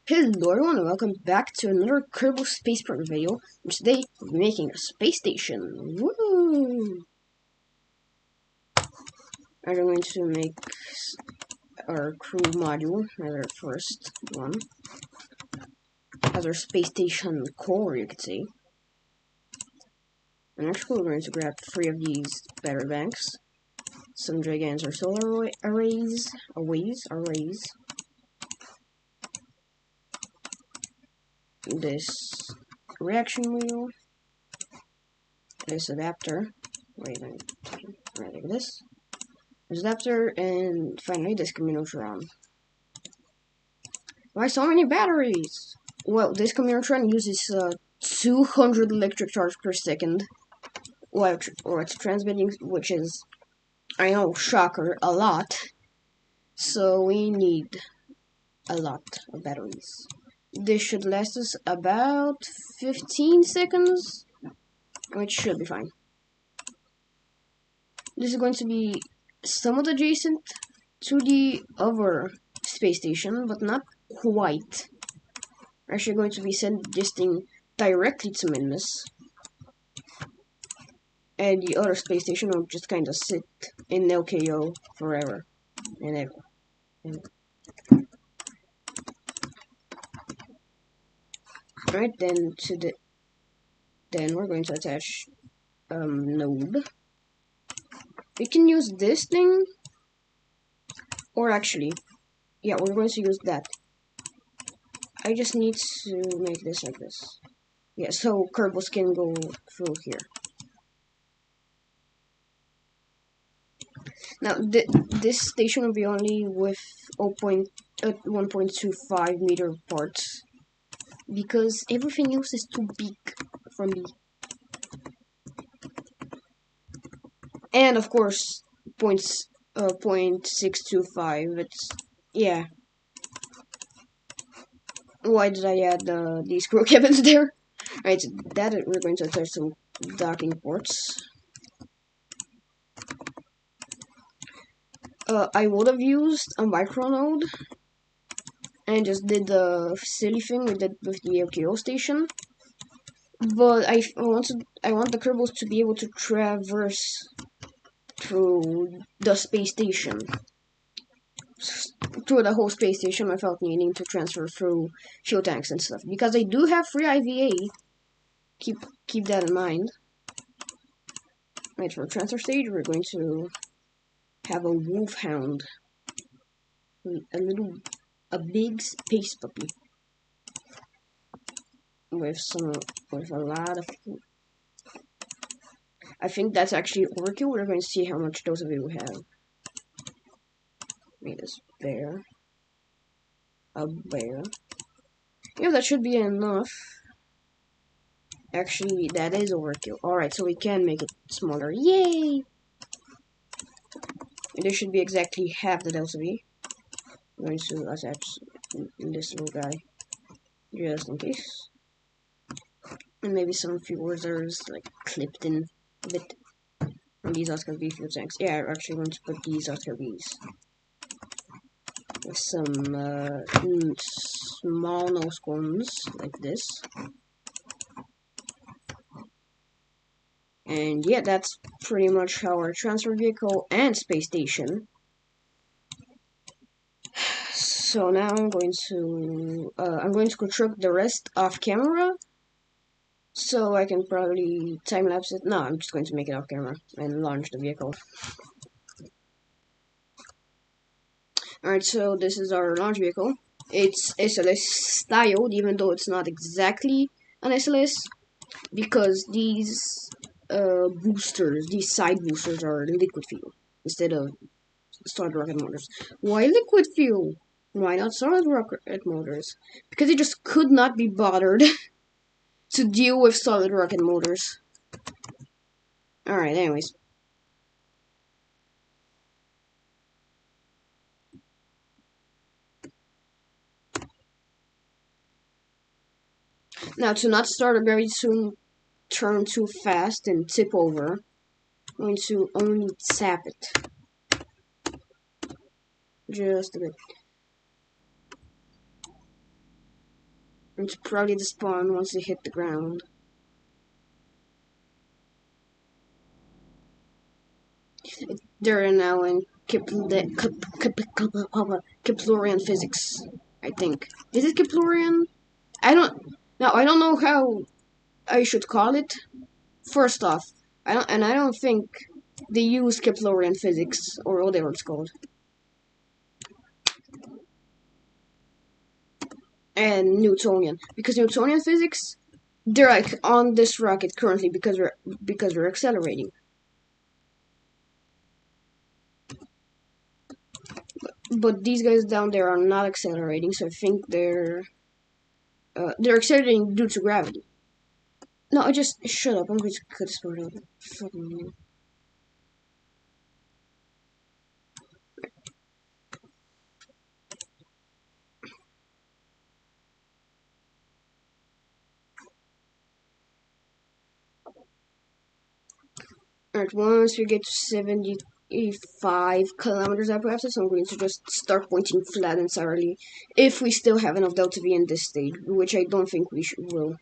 Hello everyone and welcome back to another Kerbal Spaceport video. And today we're making a space station. Woo! And I'm going to make our crew module as our first one. As our space station core, you could say. And actually we're going to grab 3 of these battery banks. Some gigantic solar arrays. This reaction wheel, this adapter, right like this adapter, and finally this commutron. Why so many batteries? Well, this commutron uses 200 electric charge per second, or it's transmitting, which is, I know, shocker, a lot. So we need a lot of batteries. This should last us about 15 seconds, which should be fine. This is going to be somewhat adjacent to the other space station, but not quite. We're actually going to be sending this thing directly to MINMUS, and the other space station will just kind of sit in LKO forever and ever. Alright, then we're going to attach node. We can use this thing, or actually, yeah, we're going to use that. I just need to make this like this. Yeah, so Kerbals can go through here. Now, this station will be only with 1.25 meter parts, because everything else is too big for me. And of course, 0.625. It's, yeah. Why did I add these screw cabins there? Right, so that we're going to attach some docking ports. I would have used a micro node and just did the silly thing we did with the LKO station. But I want the Kerbals to be able to traverse through the space station, through the whole space station, without needing to transfer through fuel tanks and stuff. Because I do have free IVA. Keep that in mind. Right, for transfer stage, we're going to have a wolfhound, a big space puppy with a lot of food. I think that's actually overkill. We're going to see how much dose of it we have. Make this bear. A bear. Yeah, that should be enough. Actually, that is overkill. Alright, so we can make it smaller. Yay! And this should be exactly half the dose of it. I'm going to attach this little guy just in case. And maybe some fuel reserves, like, clipped in a bit. And these Oscar V fuel tanks. Yeah, I'm actually going to put these Oscar Vs with some small nose cones like this. And yeah, that's pretty much how our transfer vehicle and space station. So now I'm going to construct the rest off camera, so I can probably time lapse it. No, I'm just going to make it off camera and launch the vehicle. Alright, so this is our launch vehicle. It's SLS styled, even though it's not exactly an SLS, because these side boosters are liquid fuel instead of solid rocket motors. Why liquid fuel? Why not solid rocket motors? Because it just could not be bothered to deal with solid rocket motors. Alright, anyways. Now, to not start a very soon turn too fast and tip over, I'm going to only tap it. Just a bit. It's probably the spawn once they hit the ground. They're now in Keplerian physics, I think. Is it Keplerian? I don't. No, I don't know how I should call it. First off, I don't think they use Keplerian physics or whatever it's called. And Newtonian, because Newtonian physics, they're like on this rocket currently because we're accelerating. But these guys down there are not accelerating, so I think they're accelerating due to gravity. No, I just shut up. I'm going to cut this part out. Fucking. Alright, once we get to 75 kilometers up after, so I'm going to just start pointing flat entirely. If we still have enough delta V in this stage, which I don't think we will.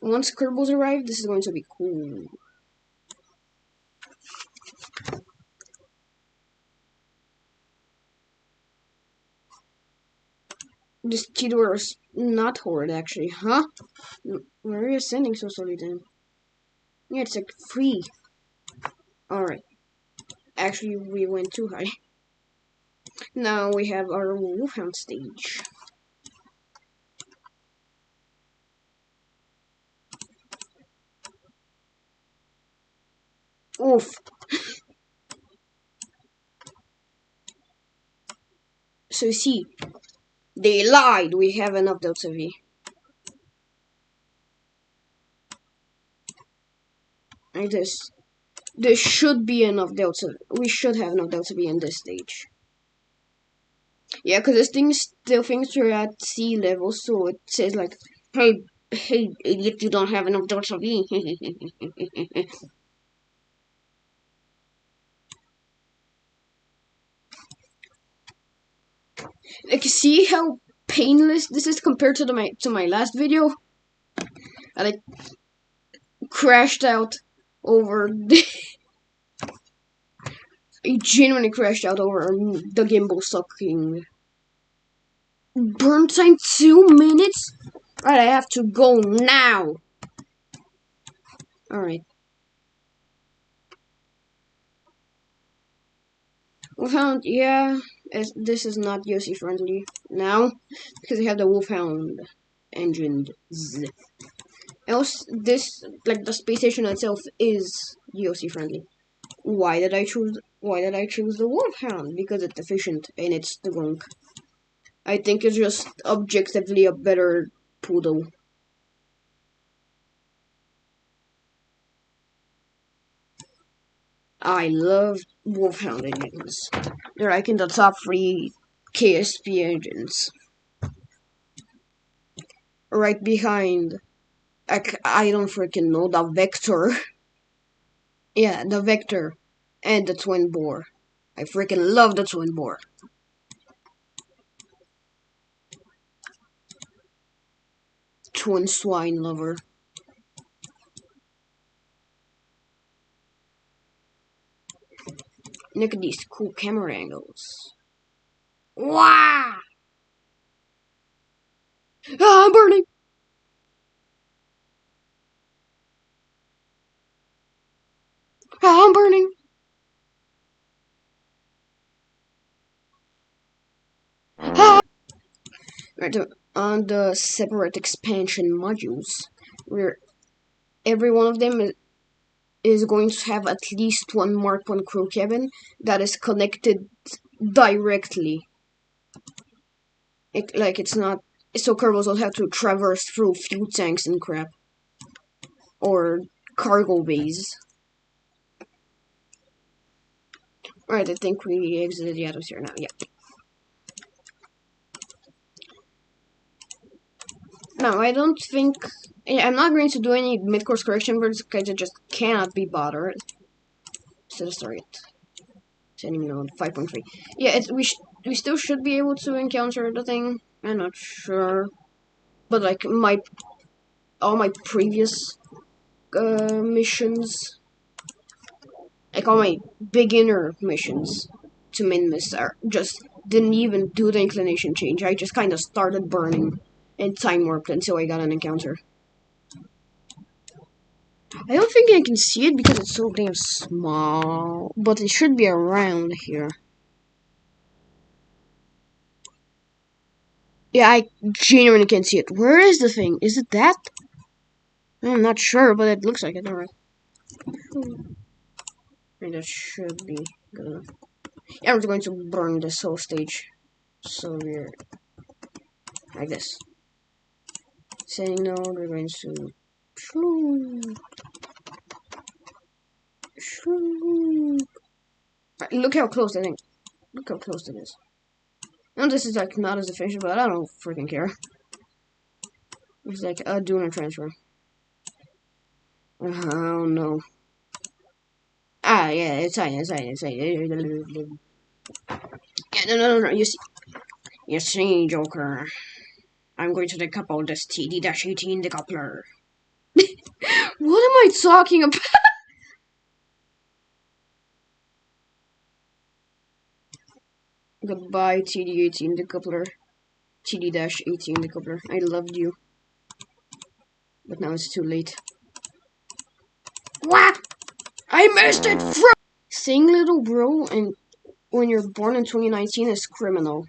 Once Kerbals arrive, this is going to be cool. This T-door is not horrid, actually. Huh? Where are you ascending so slowly then? Yeah, it's like free. Alright. Actually, we went too high. Now we have our Wolfhound stage. Oof. So you see, they lied. We have enough delta V. Like this. There should be enough delta. We should have enough delta V in this stage. Yeah, because this thing still thinks you're at sea level, so it says like, "Hey, idiot, you don't have enough delta V." Like, see how painless this is compared to my last video? I like crashed out over the I genuinely crashed out over the gimbal sucking. Burn time 2 minutes? Right, I have to go now. Alright. Wolfhound, yeah, this is not Yossi friendly now because they have the Wolfhound engines. Else, this, like, the space station itself is Yossi friendly. Why did I choose the Wolfhound? Because it's efficient and it's the gunk. I think it's just objectively a better poodle. I love Wolfhound engines. They're like in the top 3 KSP engines. Right behind, I don't freaking know, the Vector. Yeah, the Vector and the Twin Bore. I freaking love the Twin Bore. Twin Swine lover. Look at these cool camera angles. Wow! Ah, I'm burning! Ah, I'm burning! Ah! Right, on the separate expansion modules, where every one of them is going to have at least one Mark 1 crew cabin that is connected directly. It's not, so Kerbals don't have to traverse through fuel tanks and crap. Or cargo bays. Alright, I think we exited the atmosphere now, yeah. No, I don't think. I'm not going to do any mid-course correction words because I just cannot be bothered. Set a target. Setting node 5.3. Yeah, we still should be able to encounter the thing. I'm not sure, but like all my previous missions, like all my beginner missions to MINMUS are just didn't even do the inclination change. I just kind of started burning and time warped until I got an encounter. I don't think I can see it because it's so damn small, but it should be around here. Yeah, I genuinely can't see it. Where is the thing? Is it that? I'm not sure, but it looks like it. Alright. That should be good enough. Yeah, I'm just going to burn this whole stage. So we're like this. Setting node, we're going to right, look how close I think. Look how close it is. And this is like not as efficient, but I don't freaking care. It's like doing a transfer. Oh no. Ah, yeah, it's fine. Yeah, no. You see, Joker. I'm going to decouple this TD-18 decoupler. What am I talking about? Goodbye, TD-18 decoupler. TD-18 decoupler. I loved you. But now it's too late. What? I missed it! Saying little bro and when you're born in 2019 is criminal.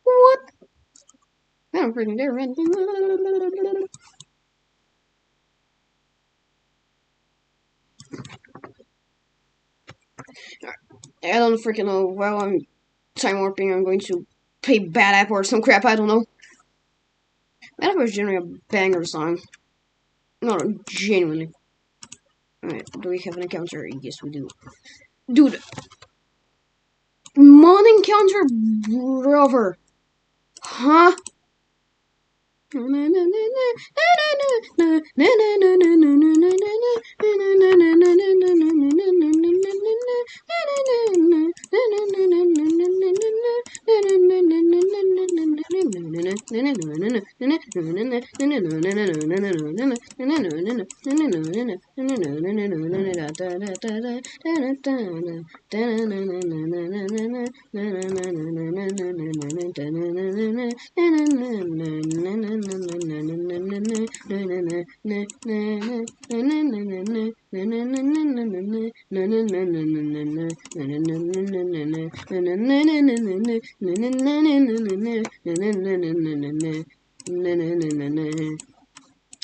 What? I don't freaking dare, man. I don't freaking know. While I'm time warping, I'm going to play Bad Apple or some crap. I don't know. Bad Apple is generally a banger song. No, genuinely. Alright, do we have an encounter? Yes, we do. Dude, Mon encounter, brother. Huh?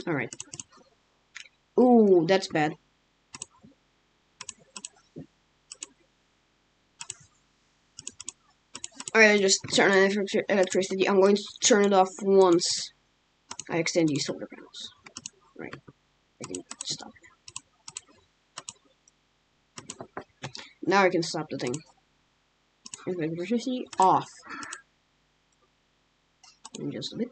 Alright. Ooh, that's bad. Alright, I just turn on electricity. I'm going to turn it off once I extend these solar panels. Right. I can stop it. Now I can stop the thing. Electricity off. In just a bit.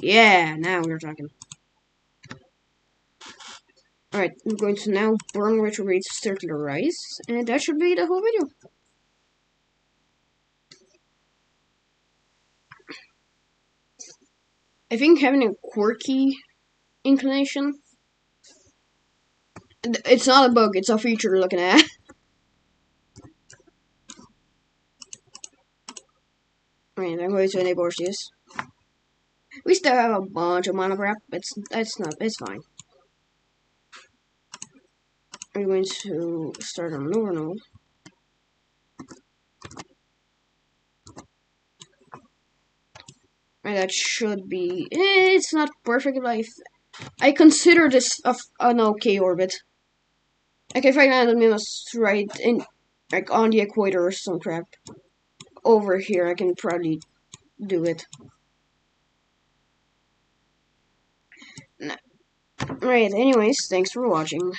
Yeah, now we're talking. Alright, I'm going to now burn retrograde circularize, and that should be the whole video. I think having a quirky inclination, it's not a bug, it's a feature you're looking at. Alright, I'm going to enable RCS. We still have a bunch of mana prep, it's fine. I'm going to start a maneuver node. that should be. It's not perfect, but I consider this an okay orbit. Like if I land MINMUS right in, like on the equator or some crap over here, I can probably do it. Right. Anyways, thanks for watching.